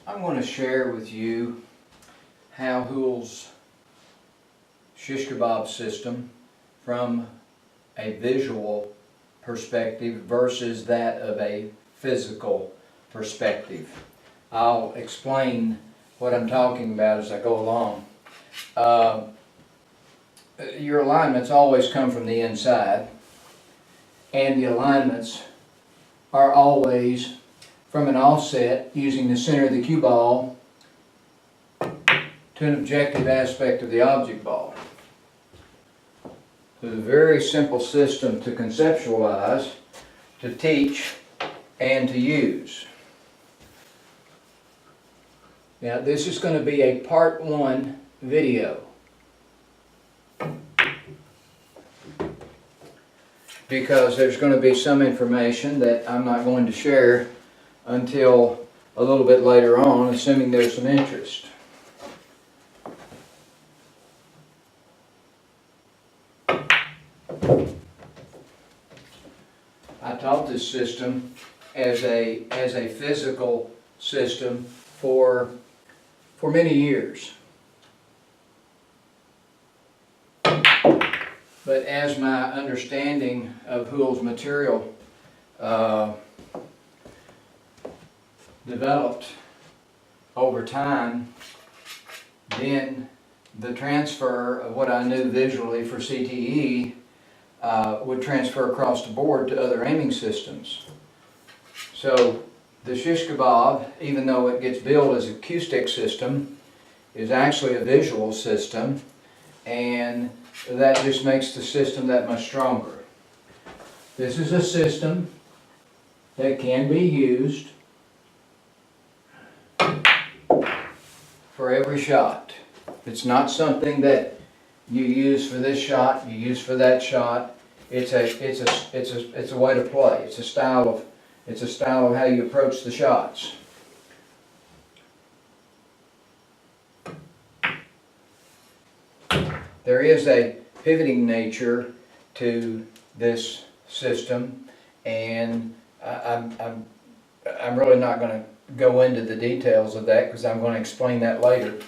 I'm going to share with you how Houle's shish kebab system from a visual perspective versus that of a physical perspective. I'll explain what I'm talking about as I go along. Your alignments always come from the inside, and the alignments are always from an offset using the center of the cue ball to an objective aspect of the object ball. It's a very simple system to conceptualize, to teach, and to use. Now this is going to be a part 1 video, because there's going to be some information that I'm not going to share until a little bit later on, assuming there's some interest. I taught this system as a physical system for many years. But as my understanding of Houle's material developed over time, then the transfer of what I knew visually for CTE would transfer across the board to other aiming systems. So the shish kebab, even though it gets billed as a cue stick system, is actually a visual system, and that just makes the system that much stronger. This is a system that can be used for every shot. It's not something that you use for this shot, you use for that shot. It's a way to play. It's a style of how you approach the shots. There is a pivoting nature to this system, and I'm really not going to go into the details of that because I'm going to explain that later.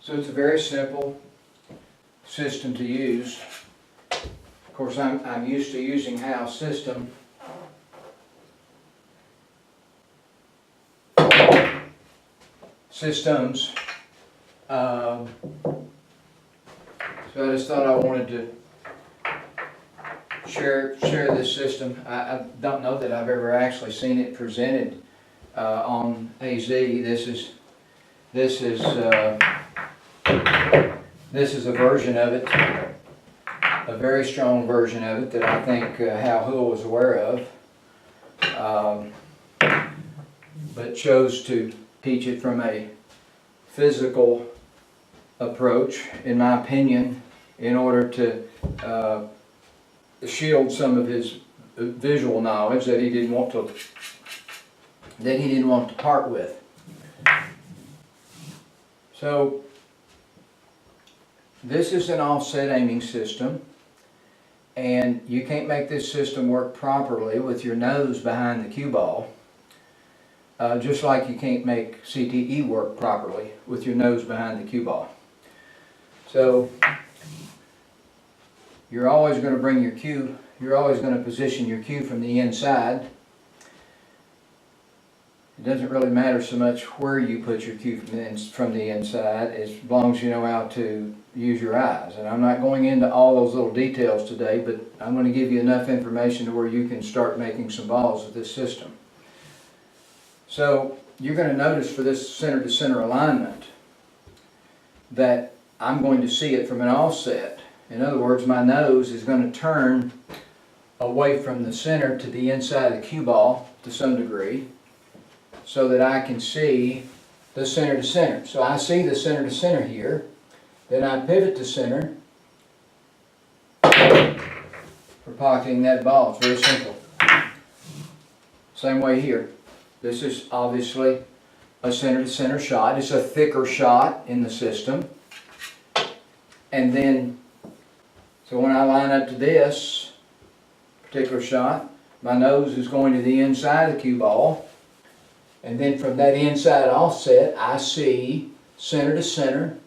So it's a very simple system to use. Of course, I'm used to using Houle's system. Systems. So I just thought I wanted to share this system. I don't know that I've ever actually seen it presented on AZ. This is a version of it, a very strong version of it that I think Houle was aware of, but chose to teach it from a physical approach, in my opinion, in order to shield some of his visual knowledge that he didn't want to part with. So this is an offset aiming system, and you can't make this system work properly with your nose behind the cue ball, just like you can't make CTE work properly with your nose behind the cue ball. So you're always going to bring your cue, you're always going to position your cue from the inside. It doesn't really matter so much where you put your cue from the inside, as long as you know how to use your eyes. And I'm not going into all those little details today, but I'm going to give you enough information to where you can start making some balls with this system. So you're going to notice for this center-to-center alignment that I'm going to see it from an offset. In other words, my nose is going to turn away from the center to the inside of the cue ball to some degree, so that I can see the center to center. So I see the center to center here, Then I pivot to center for pocketing that ball. It's very simple. Same way here. This is obviously a center-to-center shot. It's a thicker shot in the system. And then, so when I line up to this particular shot, my nose is going to the inside of the cue ball. And then from that inside offset, I see center to center,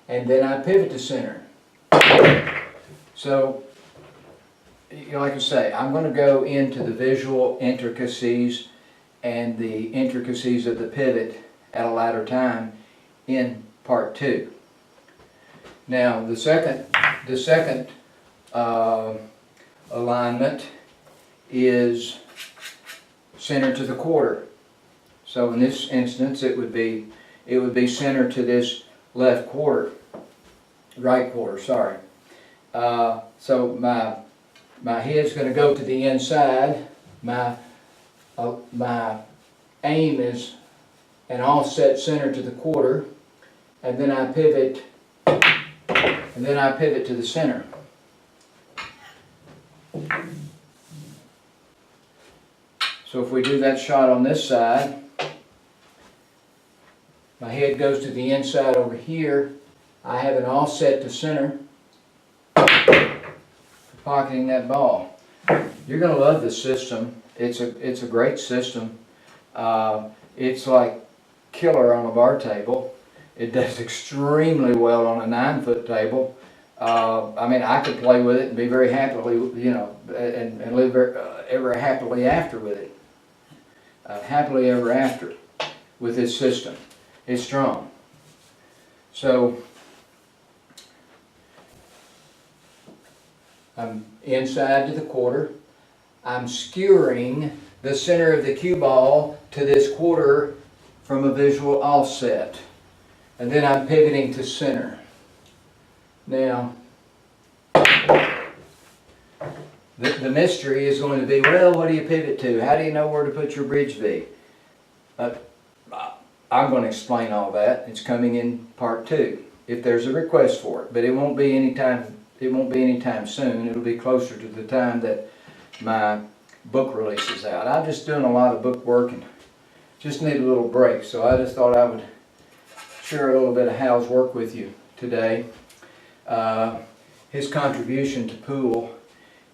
and then I pivot to center. So, like I say, I'm going to go into the visual intricacies and the intricacies of the pivot at a later time in part 2. Now, the second alignment is center to the quarter. So in this instance, it would be center to this left quarter, right quarter. Sorry. So my head's going to go to the inside. My aim is an offset center to the quarter, and then I pivot. And then I pivot to the center. So if we do that shot on this side, my head goes to the inside over here. I have an offset to center for pocketing that ball. You're going to love this system. It's a great system. It's like killer on a bar table. It does extremely well on a 9-foot table. I mean, I could play with it and be very happily, you know, and live ever happily after with it. Happily ever after with this system. It's strong. So, I'm inside to the quarter. I'm skewering the center of the cue ball to this quarter from a visual offset. And then I'm pivoting to center. Now, the mystery is going to be, well, what do you pivot to? How do you know where to put your bridge V? I'm going to explain all that. It's coming in part 2, if there's a request for it. But it won't be anytime soon. It'll be closer to the time that my book release is out. I'm just doing a lot of book work and just need a little break. So I just thought I would share a little bit of Houle's work with you today. His contribution to pool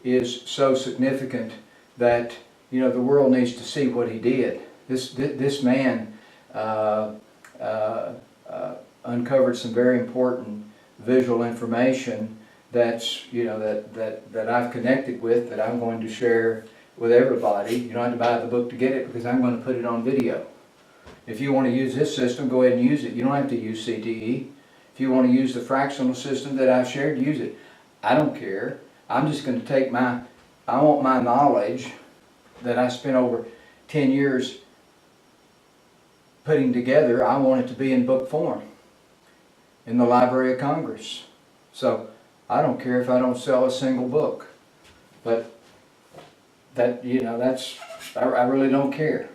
is so significant that, you know, the world needs to see what he did. This man uncovered some very important visual information that's, you know, that I've connected with, that I'm going to share with everybody. You don't have to buy the book to get it, because I'm going to put it on video. If you want to use this system, go ahead and use it. You don't have to use CTE. If you want to use the fractional system that I've shared, use it. I don't care. I'm just going to take I want my knowledge that I spent over 10 years putting together, I want it to be in book form in the Library of Congress. So I don't care if I don't sell a single book. But that, you know, I really don't care.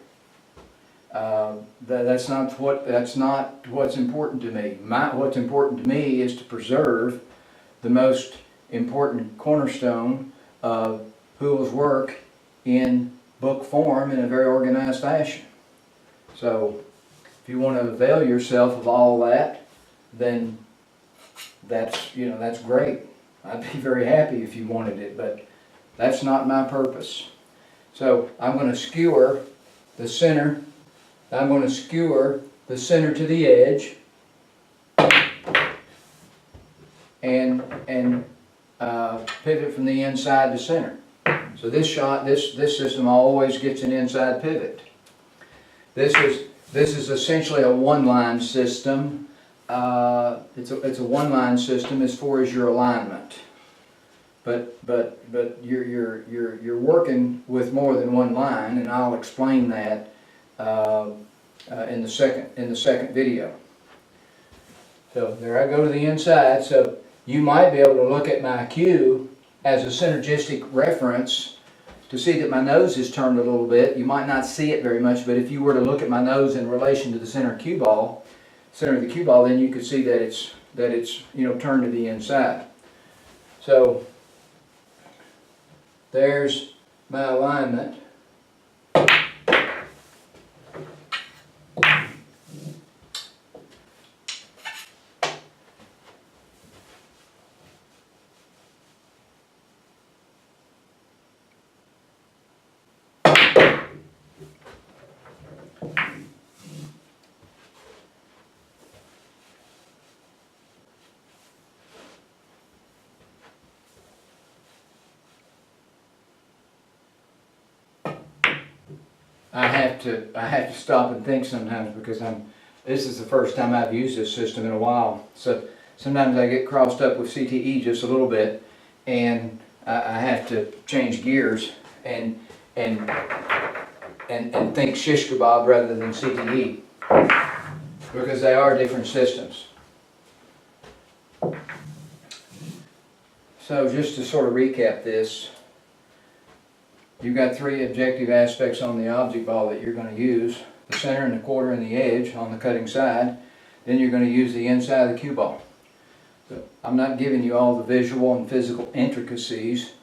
That's not what's important to me. What's important to me is to preserve the most important cornerstone of Houle's work in book form in a very organized fashion. So, if you want to avail yourself of all that, then that's great. I'd be very happy if you wanted it, but that's not my purpose. So, I'm going to skewer the center. I'm going to skewer the center to the edge, and pivot from the inside to center. So this shot, this system always gets an inside pivot. This is essentially a one-line system. It's a one-line system as far as your alignment. But you're working with more than one line, and I'll explain that in the second video. So there I go to the inside. So you might be able to look at my cue as a synergistic reference to see that my nose is turned a little bit. You might not see it very much, but if you were to look at my nose in relation to the center of the cue ball, then you could see that that it's, turned to the inside. So there's my alignment. I have to stop and think sometimes, because this is the first time I've used this system in a while. So sometimes I get crossed up with CTE just a little bit, and I have to change gears and think Shish Kebob rather than CTE, because they are different systems. So just to sort of recap this, you've got three objective aspects on the object ball that you're going to use: the center and the quarter and the edge on the cutting side. Then you're going to use the inside of the cue ball. So I'm not giving you all the visual and physical intricacies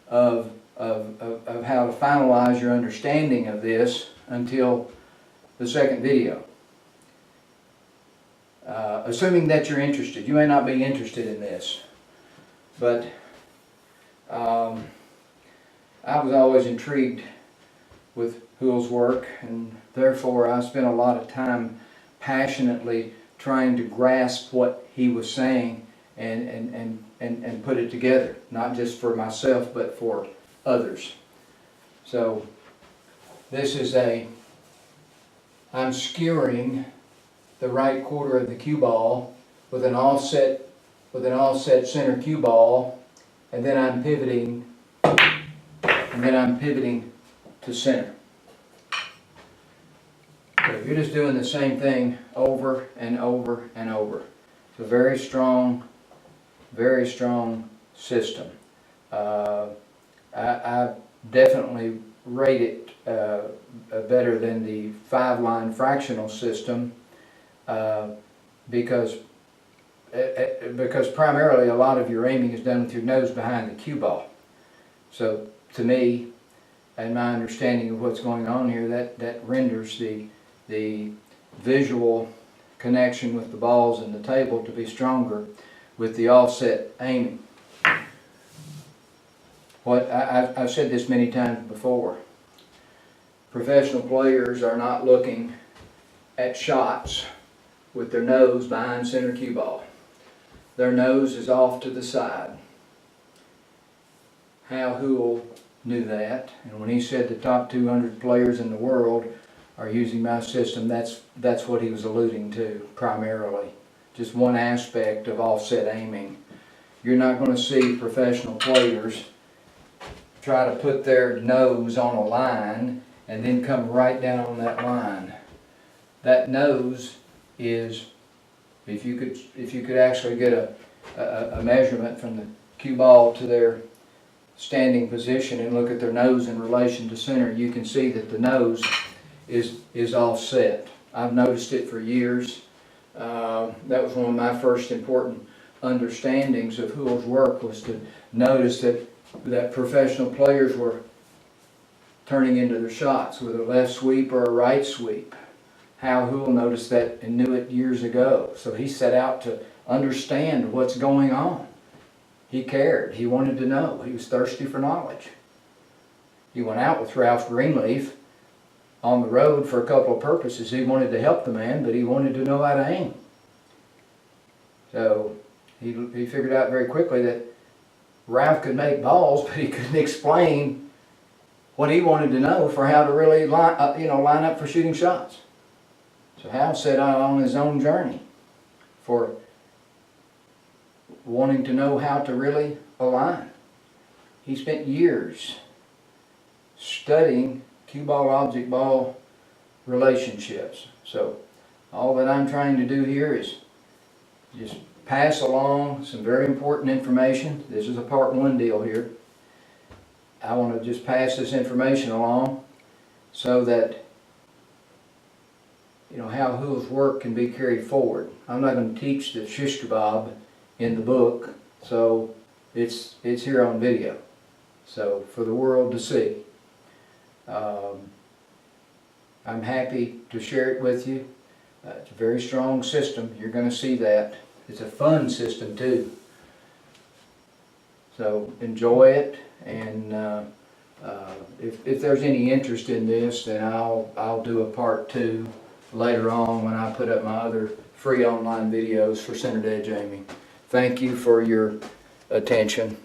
of how to finalize your understanding of this until the second video. Assuming that you're interested. You may not be interested in this, but I was always intrigued with Houle's work, and therefore I spent a lot of time passionately trying to grasp what he was saying and put it together, not just for myself but for others. So this is I'm skewering the right quarter of the cue ball with an offset center cue ball, and then I'm pivoting to center. So you're just doing the same thing over and over and over. It's a very strong system. I definitely rate it better than the 5-line fractional system, because primarily a lot of your aiming is done with your nose behind the cue ball. So to me, and my understanding of what's going on here, that renders the visual connection with the balls and the table to be stronger with the offset aiming. I've said this many times before. Professional players are not looking at shots with their nose behind center cue ball. Their nose is off to the side. Houle knew that, and when he said the top 200 players in the world are using my system, that's what he was alluding to primarily. Just one aspect of offset aiming. You're not going to see professional players try to put their nose on a line and then come right down on that line. That nose is, if you could actually get a measurement from the cue ball to their standing position and look at their nose in relation to center, you can see that the nose is offset. I've noticed it for years. That was one of my first important understandings of Houle's work, was to notice that professional players were turning into their shots with a left sweep or a right sweep. Houle noticed that and knew it years ago. So he set out to understand what's going on. He cared. He wanted to know. He was thirsty for knowledge. He went out with Ralph Greenleaf on the road for a couple of purposes. He wanted to help the man, but he wanted to know how to aim. So he figured out very quickly that Ralph could make balls, but he couldn't explain what he wanted to know for how to really line up for shooting shots. So Houle set out on his own journey for wanting to know how to really align. He spent years studying cue ball object ball relationships. So all that I'm trying to do here is just pass along some very important information. This is a part 1 deal here. I want to just pass this information along so that how Houle's work can be carried forward. I'm not going to teach the Shish Kebob in the book, so it's here on video, so for the world to see. I'm happy to share it with you. It's a very strong system. You're going to see that. It's a fun system too. So enjoy it, and if there's any interest in this, then I'll do a part 2 later on when I put up my other free online videos for Centered Edge Amy. Thank you for your attention.